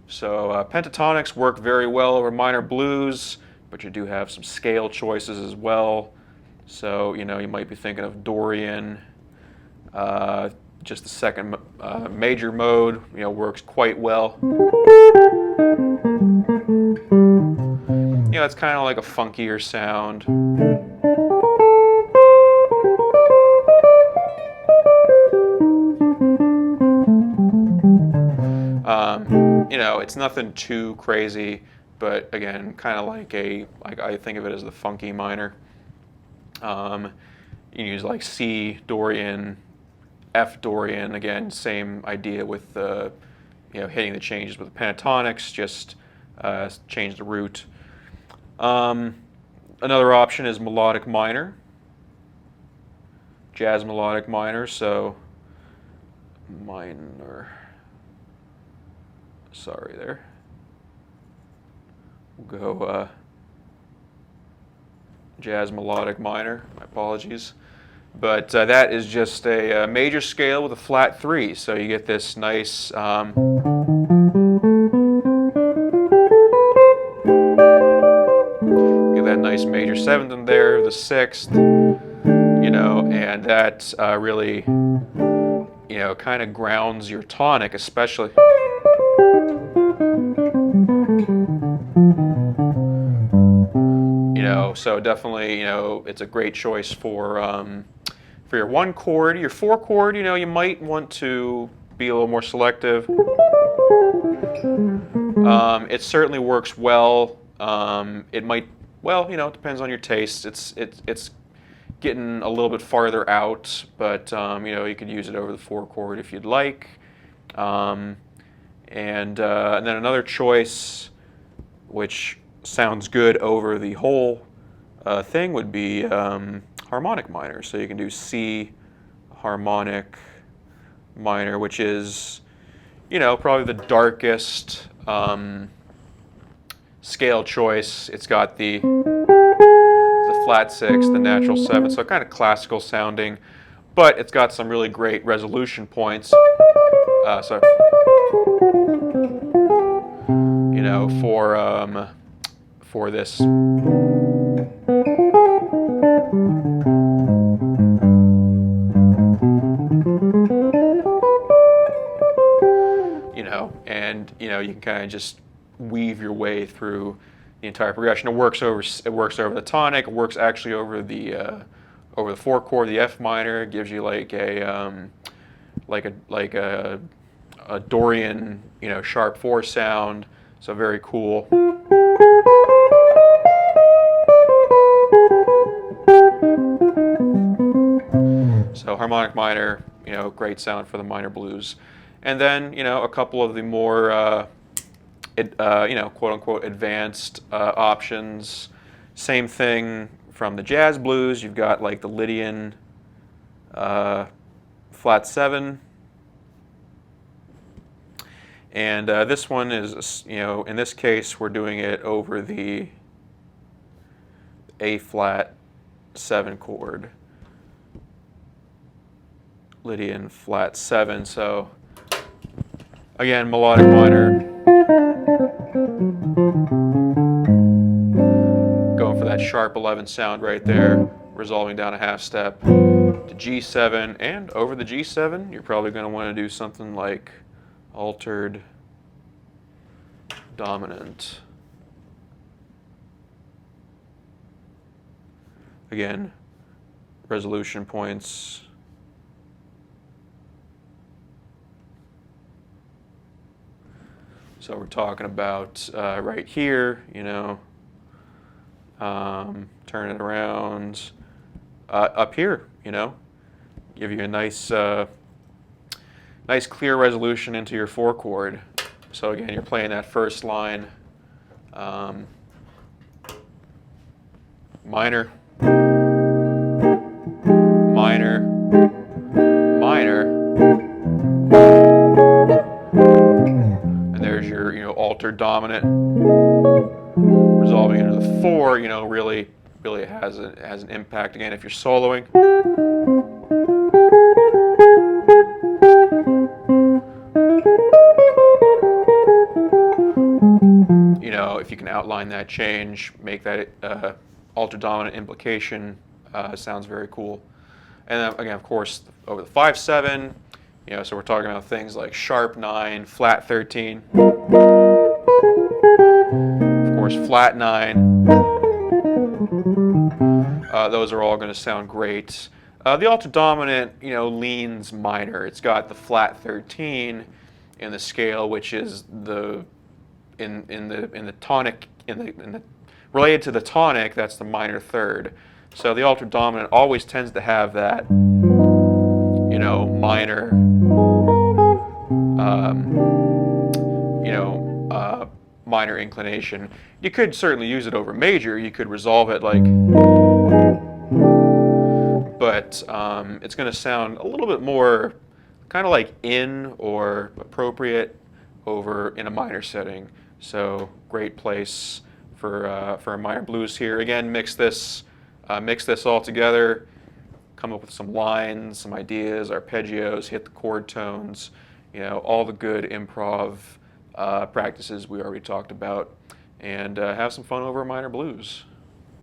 So pentatonics work very well over minor blues, but you do have some scale choices as well. So you know, you might be thinking of Dorian. Just the second major mode, you know, works quite well. You know, it's kind of like a funkier sound. You know, it's nothing too crazy, but again, kind of like I think of it as the funky minor. You can use like C Dorian, F Dorian. Again, same idea with the, you know, hitting the changes with the pentatonics. Just change the root. Another option is melodic minor, jazz melodic minor. So minor. Sorry there. We'll go jazz melodic minor. My apologies. But that is just a major scale with a flat 3. So you get this nice get that nice major 7th in there, the 6th, you know, and that really, you know, kind of grounds your tonic, especially. So definitely, it's a great choice for your 1 chord. Your 4 chord, you might want to be a little more selective. It certainly works well. It might, well, it depends on your taste. It's getting a little bit farther out, but you could use it over the 4 chord if you'd like. And then another choice, which sounds good over the whole thing, would be harmonic minor. So you can do C harmonic minor, which is, probably the darkest scale choice. It's got the flat 6, the natural 7, so kind of classical sounding, but it's got some really great resolution points. For this. And you can kind of just weave your way through the entire progression. It works over the tonic. It works actually over the 4 chord, the F minor. It gives you like a Dorian, sharp 4 sound. So very cool. So harmonic minor, great sound for the minor blues. And then, a couple of the more, quote unquote advanced options. Same thing from the jazz blues. You've got like the Lydian flat 7. And this one is, in this case, we're doing it over the A flat 7 chord. Lydian flat 7. So again, melodic minor. Going for that sharp 11 sound right there, resolving down a half step to G7, and over the G7, you're probably going to want to do something like altered dominant. Again, resolution points. So we're talking about right here, turn it around up here, give you a nice clear resolution into your 4 chord. So again, you're playing that first line, minor, minor, minor, and there's your altered dominant, resolving into the 4. Really has an impact. Again, if you're soloing. If you can outline that change, make that altered dominant implication, sounds very cool. And then again, of course, over the 5/7, so we're talking about things like sharp 9, flat 13, of course, flat 9. Those are all going to sound great. The altered dominant, leans minor. It's got the flat 13 in the scale, which is in the tonic, related to the tonic, that's the minor third. So the altered dominant always tends to have that, minor, minor inclination. You could certainly use it over major. You could resolve it like, but it's going to sound a little bit more kind of like in or appropriate over in a minor setting. So great place for a minor blues here. Again, mix this all together, come up with some lines, some ideas, arpeggios, hit the chord tones, all the good improv practices we already talked about, and have some fun over a minor blues.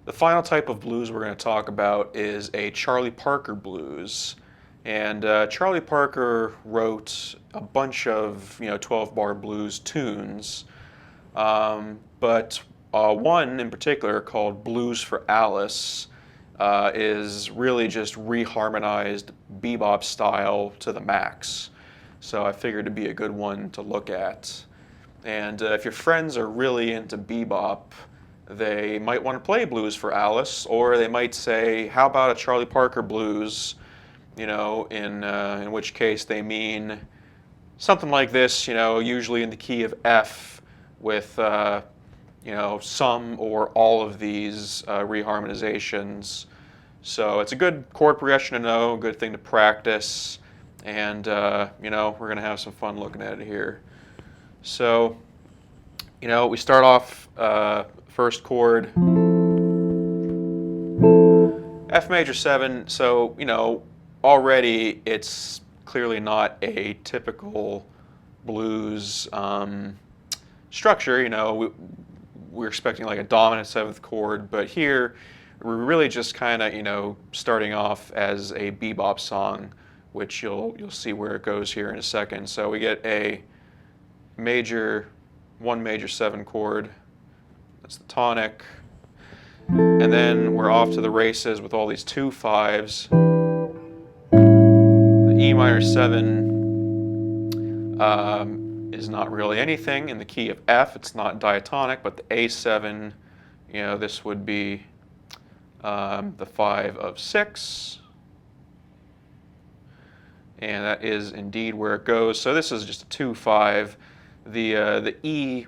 The final type of blues we're going to talk about is a Charlie Parker blues. And Charlie Parker wrote a bunch of 12-bar blues tunes, but One in particular called Blues for Alice is really just reharmonized bebop style to the max. So I figured it'd be a good one to look at. And if your friends are really into bebop, they might want to play Blues for Alice, or they might say, how about a Charlie Parker blues, in which case they mean something like this, usually in the key of F with, some or all of these reharmonizations. So it's a good chord progression to know, good thing to practice, and, we're going to have some fun looking at it here. So, we start off first chord, F major 7, so, already it's clearly not a typical blues structure. We're expecting like a dominant 7th chord, but here we're really just kind of, starting off as a bebop song, which you'll see where it goes here in a second. So we get a one major 7 chord, that's the tonic, and then we're off to the races with all these 2 5s. The E minor 7 is not really anything in the key of F. It's not diatonic, but the A7, this would be the 5 of 6. And that is indeed where it goes. So this is just a 2-5. The E,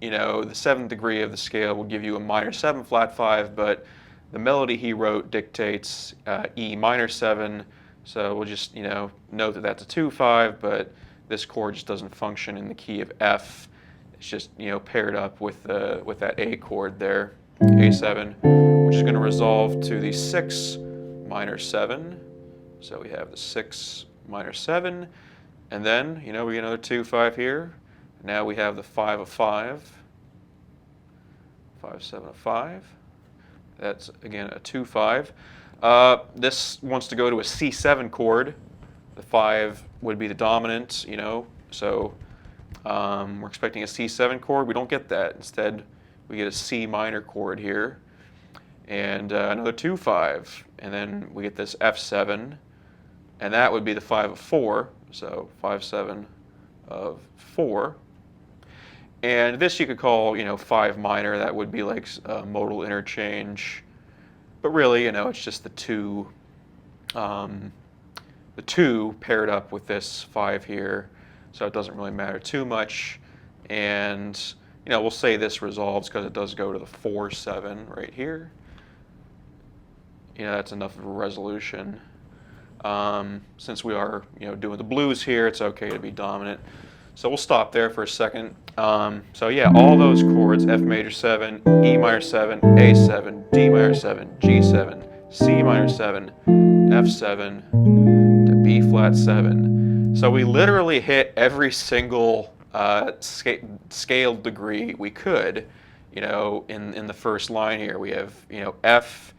the 7th degree of the scale will give you a minor 7 flat 5, but the melody he wrote dictates E minor 7. So we'll just, note that that's a 2-5, but this chord just doesn't function in the key of F. It's just, paired up with that A chord there, A7, which is going to resolve to the 6 minor 7. So we have the 6 minor 7, and then, we get another 2-5 here. Now we have the 5 of 5, 5, 7 of 5. That's, again, a 2-5. This wants to go to a C7 chord. The 5 would be the dominant, so we're expecting a C7 chord. We don't get that. Instead, we get a C minor chord here, and another 2-5, and then we get this F7, and that would be the 5 of 4, so 5, 7 of 4. And this you could call, 5 minor. That would be like modal interchange, but really, it's just the 2 paired up with this 5 here, so it doesn't really matter too much. And we'll say this resolves because it does go to the 4-7 right here. That's enough of a resolution. Since we are doing the blues here, it's okay to be dominant. So we'll stop there for a second. So yeah, all those chords, F major 7, E minor 7, A7, D minor 7, G7, C minor 7, F7, to B flat 7. So we literally hit every single scaled degree we could, in the first line here. We have, F,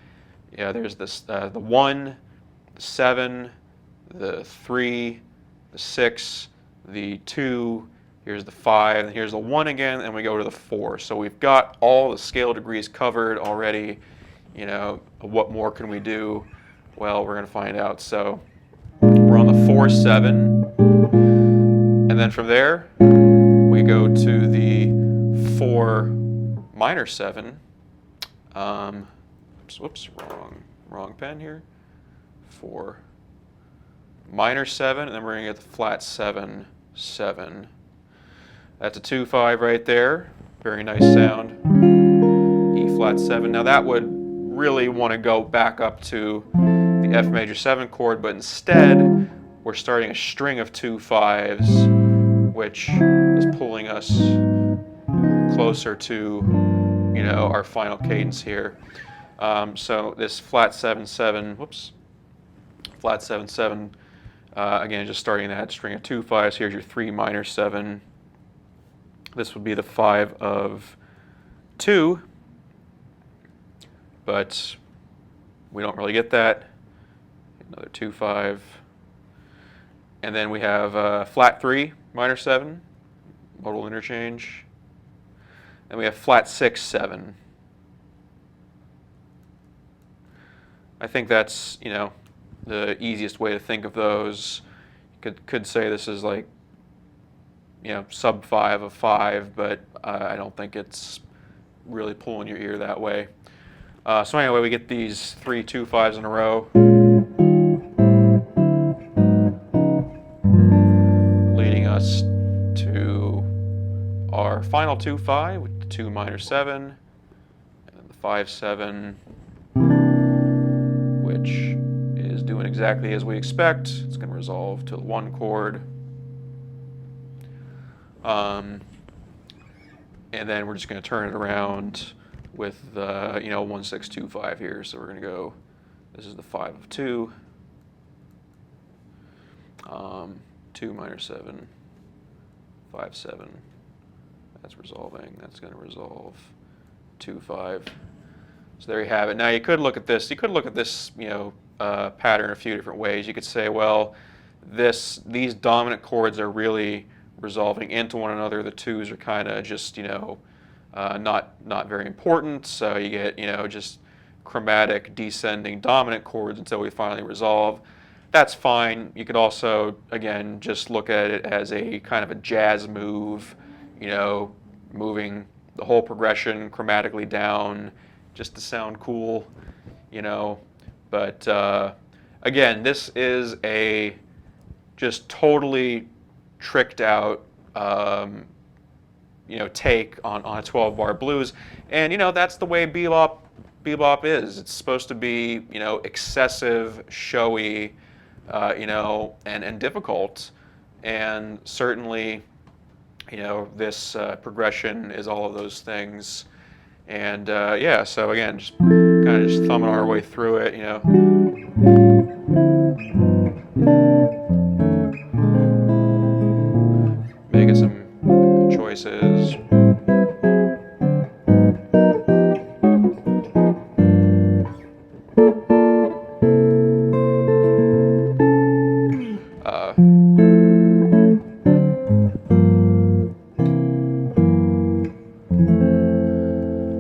there's this, the 1, the 7, the 3, the 6, the 2, here's the 5, and here's the 1 again, and we go to the 4. So we've got all the scale degrees covered already. What more can we do? Well, we're going to find out. So we're on the 4-7, and then from there we go to the 4 minor 7. Whoops, wrong pen here. 4 minor 7, and then we're going to get the flat 7, 7. That's a 2-5 right there. Very nice sound. E flat 7. Now that would really want to go back up to the F major 7 chord, but instead we're starting a string of 2-5s, which is pulling us closer to, our final cadence here. So this flat 7-7, whoops, flat 7-7. Again, just starting that string of 2-5s. Here's your 3 minor 7. This would be the 5 of 2, but we don't really get that. Another 2-5. And then we have flat 3 minor 7, modal interchange. And we have flat 6, 7. I think that's, you know, the easiest way to think of those. You could say this is like, you know, sub 5 of 5, but I don't think it's really pulling your ear that way. So anyway, we get these 3 2-5s in a row, leading us to our final 2-5 with the 2 minor 7 and the 5-7, which is doing exactly as we expect. It's going to resolve to the 1 chord. And then we're just going to turn it around with the, you know, 1 6 2 5 here. So we're going to go, this is the 5 of 2, 2 minor 7, 5 7. That's resolving. That's going to resolve 2 5. So there you have it. Now you could look at this. You could look at this, you know, pattern a few different ways. You could say, well, these dominant chords are really resolving into one another. The 2s are kind of just, you know, not very important. So you get, you know, just chromatic descending dominant chords until we finally resolve. That's fine. You could also, again, just look at it as a kind of a jazz move, you know, moving the whole progression chromatically down just to sound cool, you know. But again, this is a just totally tricked out, you know, take on a 12-bar blues, and you know that's the way bebop is. It's supposed to be, you know, excessive, showy, you know, and difficult, and certainly, you know, this progression is all of those things, and yeah. So again, just kind of just thumbing our way through it, you know. Making some choices.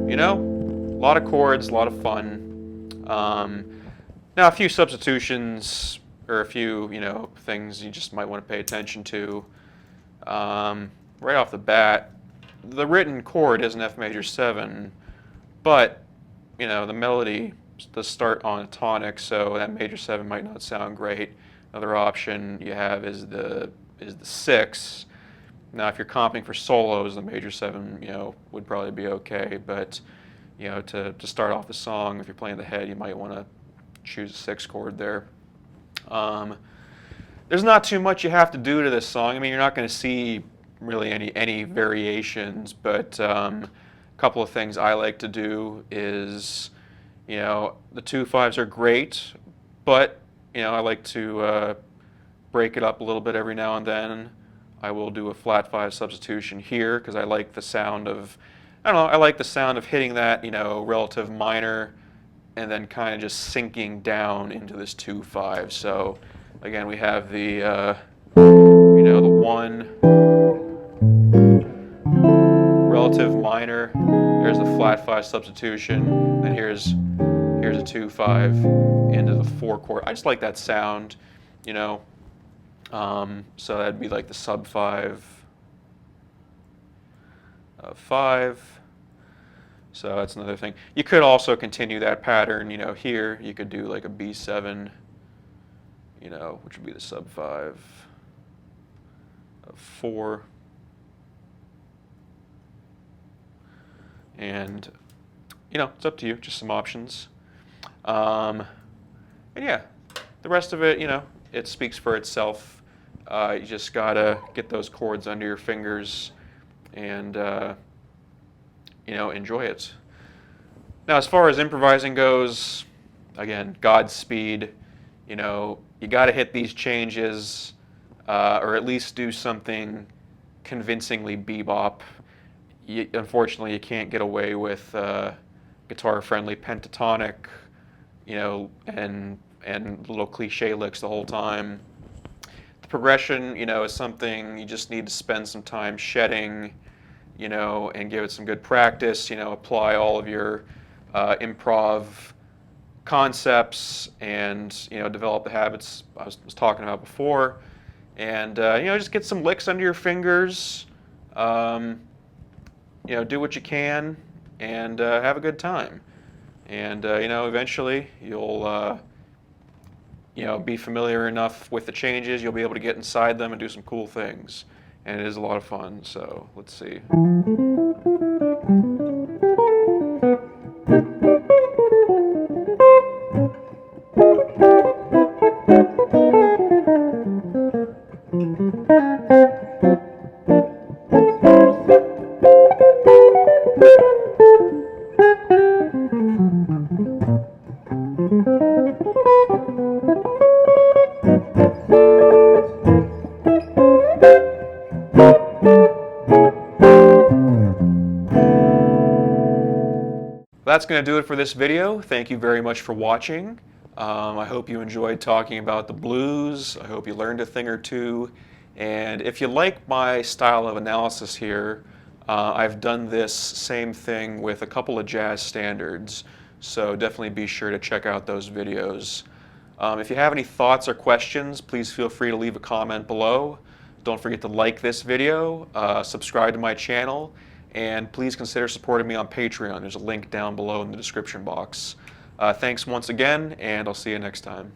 You know, a lot of chords, a lot of fun. Now a few substitutions or a few, you know, things you just might want to pay attention to. Right off the bat, the written chord is an F major 7, but you know the melody does start on a tonic, so that major 7 might not sound great. Another option you have is the 6. Now, if you're comping for solos, the major 7, you know, would probably be okay, but you know, to start off the song, if you're playing the head, you might want to choose a 6 chord there. There's not too much you have to do to this song. I mean, you're not going to see really any variations, but a couple of things I like to do is, you know, the 2-5s are great, but you know, I like to break it up a little bit every now and then. I will do a flat 5 substitution here because I like the sound of, I don't know, I like the sound of hitting that, you know, relative minor and then kind of just sinking down into this 2-5. So again, we have the, you know, the 1 relative minor. There's the flat 5 substitution, and here's a 2-5 into the 4 chord. I just like that sound, you know. So that'd be like the sub 5 of 5. So that's another thing. You could also continue that pattern, you know, here. You could do like a B7, you know, which would be the sub 5 of 4. And, you know, it's up to you, just some options. And yeah, the rest of it, you know, it speaks for itself. You just gotta get those chords under your fingers and, you know, enjoy it. Now, as far as improvising goes, again, Godspeed. You know, you gotta hit these changes, or at least do something convincingly bebop. Unfortunately, you can't get away with guitar-friendly pentatonic, you know, and little cliche licks the whole time. The progression, you know, is something you just need to spend some time shedding you know, and give it some good practice, you know, apply all of your improv concepts and, you know, develop the habits I was talking about before. And, you know, just get some licks under your fingers, you know, do what you can and have a good time. And, you know, eventually you'll, you know, be familiar enough with the changes, you'll be able to get inside them and do some cool things. And it is a lot of fun, so let's see. That's going to do it for this video. Thank you very much for watching. I hope you enjoyed talking about the blues. I hope you learned a thing or two. And if you like my style of analysis here, I've done this same thing with a couple of jazz standards. So definitely be sure to check out those videos. If you have any thoughts or questions, please feel free to leave a comment below. Don't forget to like this video, subscribe to my channel, and please consider supporting me on Patreon. There's a link down below in the description box. Thanks once again, and I'll see you next time.